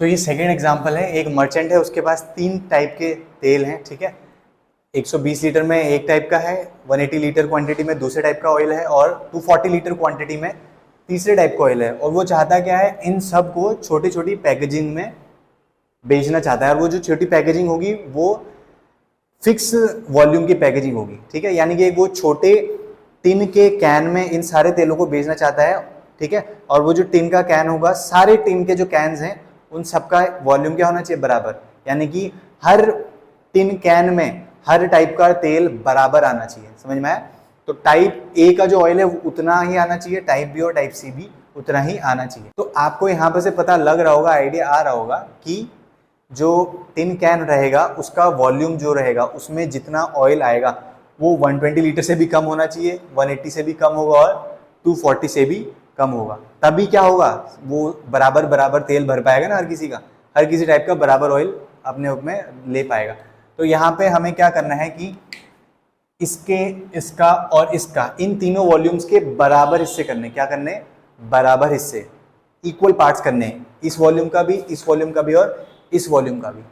तो ये second example है। एक मर्चेंट है, उसके पास 3 टाइप के तेल हैं, ठीक है। 120 लीटर में एक टाइप का है, 180 लीटर क्वांटिटी में दूसरे टाइप का ऑयल है, और 240 लीटर क्वांटिटी में तीसरे टाइप का ऑयल है। और वो चाहता क्या है, इन सब को छोटी छोटी पैकेजिंग में बेचना चाहता है। और वो जो छोटी पैकेजिंग होगी वो फिक्स वॉल्यूम की पैकेजिंग होगी, ठीक है। यानी कि वो छोटे टिन के कैन में इन सारे तेलों को बेचना चाहता है, ठीक है। और वो जो टिन का कैन होगा, सारे टिन के जो कैन्स हैं उन सबका वॉल्यूम क्या होना चाहिए, बराबर। यानी कि हर टिन कैन में हर टाइप का तेल बराबर आना चाहिए, समझ में आया। तो टाइप ए का जो ऑयल है वो उतना ही आना चाहिए, टाइप बी और टाइप सी भी उतना ही आना चाहिए। तो आपको यहाँ पर से पता लग रहा होगा, आइडिया आ रहा होगा कि जो टिन कैन रहेगा उसका वॉल्यूम जो रहेगा उसमें जितना ऑयल आएगा वो 120 लीटर से भी कम होना चाहिए, 180 से भी कम होगा और 240 से भी कम होगा। तभी क्या होगा, वो बराबर बराबर तेल भर पाएगा ना, हर किसी टाइप का बराबर ऑयल अपने उप में ले पाएगा। तो यहाँ पे हमें क्या करना है कि इसके, इसका और इसका, इन तीनों वॉल्यूम्स के बराबर हिस्से करने, क्या करने, बराबर हिस्से, इक्वल पार्ट्स करने, इस वॉल्यूम का भी, इस वॉल्यूम का भी और इस वॉल्यूम का भी।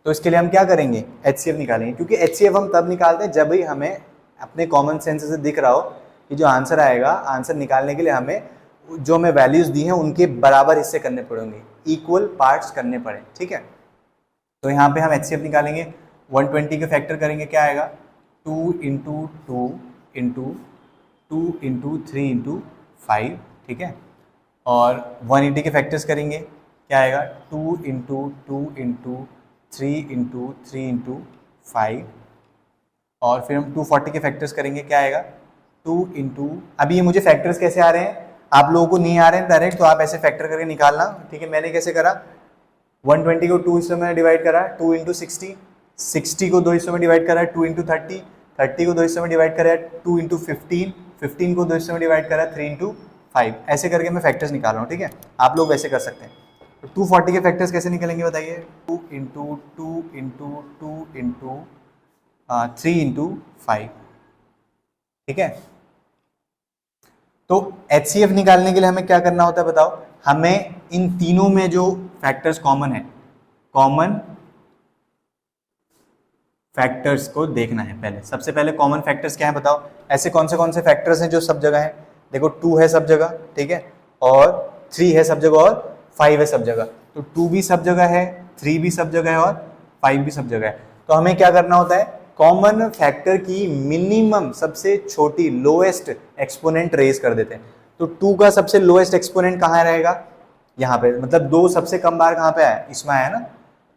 तो इसके लिए हम क्या करेंगे, HCF निकालेंगे, क्योंकि HCF हम तब निकालते हैं जब भी हमें अपने कॉमन सेंस से दिख रहा हो कि जो आंसर आएगा, आंसर निकालने के लिए हमें जो हमें वैल्यूज दी हैं उनके बराबर हिस्से करने पड़ेंगे, इक्वल पार्ट्स करने पड़े, ठीक है। तो यहाँ पे हम HCF निकालेंगे, 120 के फैक्टर करेंगे, क्या आएगा, 2 इंटू 2 इंटू 2 इंटू 3 इंटू 5, ठीक है। और 180 के फैक्टर्स करेंगे, क्या आएगा, 2 इंटू 2 इंटू 3 इंटू 3 इंटू 5। और फिर हम 240 के फैक्टर्स करेंगे, क्या आएगा, 2 इंटू, अभी ये मुझे फैक्टर्स कैसे आ रहे हैं, आप लोगों को नहीं आ रहे हैं डायरेक्ट, तो आप ऐसे फैक्टर करके निकालना, ठीक है। मैंने कैसे करा, 120 को 2 हिस्सों में डिवाइड करा, 2 इंटू 60, 60 को 2 हिस्सों में डिवाइड करा, 2 इंटू 30, 30 को 2 हिस्सों में डिवाइड करा, 2 इंटू 15, 15 को 2 हिस्सों में डिवाइड करा, 3 इंटू 5। ऐसे करके मैं फैक्टर्स निकाल रहा हूँ, ठीक है। आप लोग वैसे कर सकते हैं। तो 240 के फैक्टर्स कैसे निकलेंगे बताइए, 2 इंटू 2 इंटू 2 इंटू 3 इंटू 5, ठीक है। तो HCF निकालने के लिए हमें क्या करना होता है बताओ, हमें इन तीनों में जो फैक्टर्स कॉमन है, कॉमन फैक्टर्स को देखना है। पहले, सबसे पहले कॉमन फैक्टर्स क्या है बताओ, ऐसे कौन से फैक्टर्स हैं जो सब जगह है। देखो 2 है सब जगह, ठीक है, और 3 है सब जगह, और 5 है सब जगह। तो 2 भी सब जगह है, 3 भी सब जगह है, और 5 भी सब जगह है। तो हमें क्या करना होता है, कॉमन फैक्टर की मिनिमम सबसे छोटी लोएस्ट एक्सपोनेंट रेज कर देते हैं। तो 2 का सबसे लोएस्ट एक्सपोनेंट कहाँ रहेगा, यहाँ पे, मतलब 2 सबसे कम बार कहाँ पे आया, इसमें आया ना।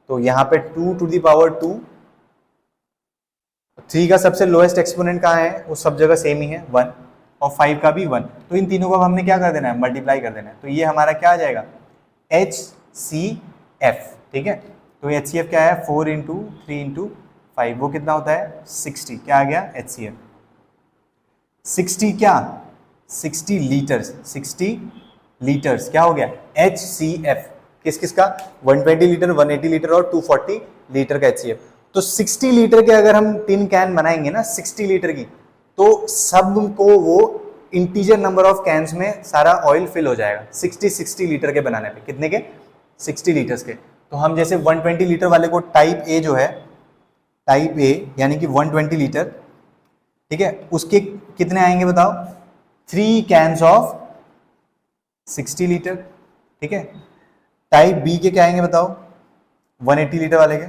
तो यहाँ पे 2 टू द पावर 2, 3 का सबसे लोएस्ट एक्सपोनेंट कहाँ है, वो सब जगह सेम ही है 1, और 5 का भी 1। तो इन तीनों को हमने क्या कर देना है, मल्टीप्लाई कर देना है। तो ये हमारा क्या आ जाएगा, HCF, ठीक है। तो HCF क्या है, 4 इंटू 3 इंटू 5, वो कितना होता है 60, क्या आ गया HCF, 60 क्या, 60 लीटर्स, 60 लीटर्स क्या हो गया HCF, किस किस का, 120 लीटर, 180 लीटर और 240 लीटर का HCF। तो 60 लीटर के अगर हम टिन कैन बनाएंगे ना 60 लीटर की, तो सबको वो इंटीजर नंबर ऑफ कैन्स में सारा ऑयल फिल हो जाएगा 60 लीटर के बनाने पे। कितने के, 60 लीटर्स के। तो हम जैसे 120 लीटर वाले को टाइप ए जो है, टाइप ए यानी कि 120 लीटर, ठीक है, उसके कितने आएंगे बताओ, 3 कैन्स ऑफ 60 लीटर, ठीक है। टाइप बी के क्या आएंगे बताओ, 180 लीटर वाले के,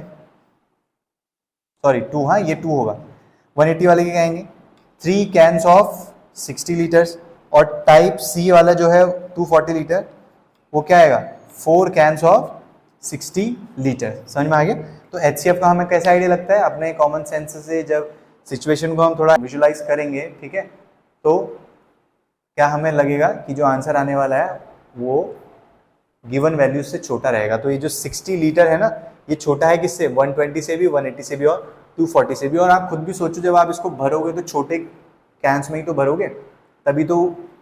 सॉरी 2, हाँ ये 2 होगा, 180 वाले के क्या आएंगे, 3 कैन्स ऑफ 60 लीटर्स। और टाइप सी वाला जो है 240 लीटर, वो क्या आएगा, 4 कैन्स ऑफ 60 लीटर। समझ में आ गया। तो HCF का हमें कैसा आइडिया लगता है, अपने कॉमन सेंस से जब सिचुएशन को हम थोड़ा विजुलाइज करेंगे, ठीक है, तो क्या हमें लगेगा कि जो आंसर आने वाला है वो गिवन वैल्यू से छोटा रहेगा। तो ये जो 60 लीटर है ना, ये छोटा है किससे, 120 से भी, 180 से भी और 240 से भी। और आप खुद भी सोचो, जब आप इसको भरोगे तो छोटे कैंस में ही तो भरोगे, तभी तो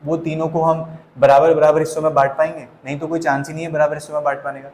वो तीनों को हम बराबर बराबर हिस्सों में बांट पाएंगे, नहीं तो कोई चांस ही नहीं है बराबर हिस्सों में बांट पाने का।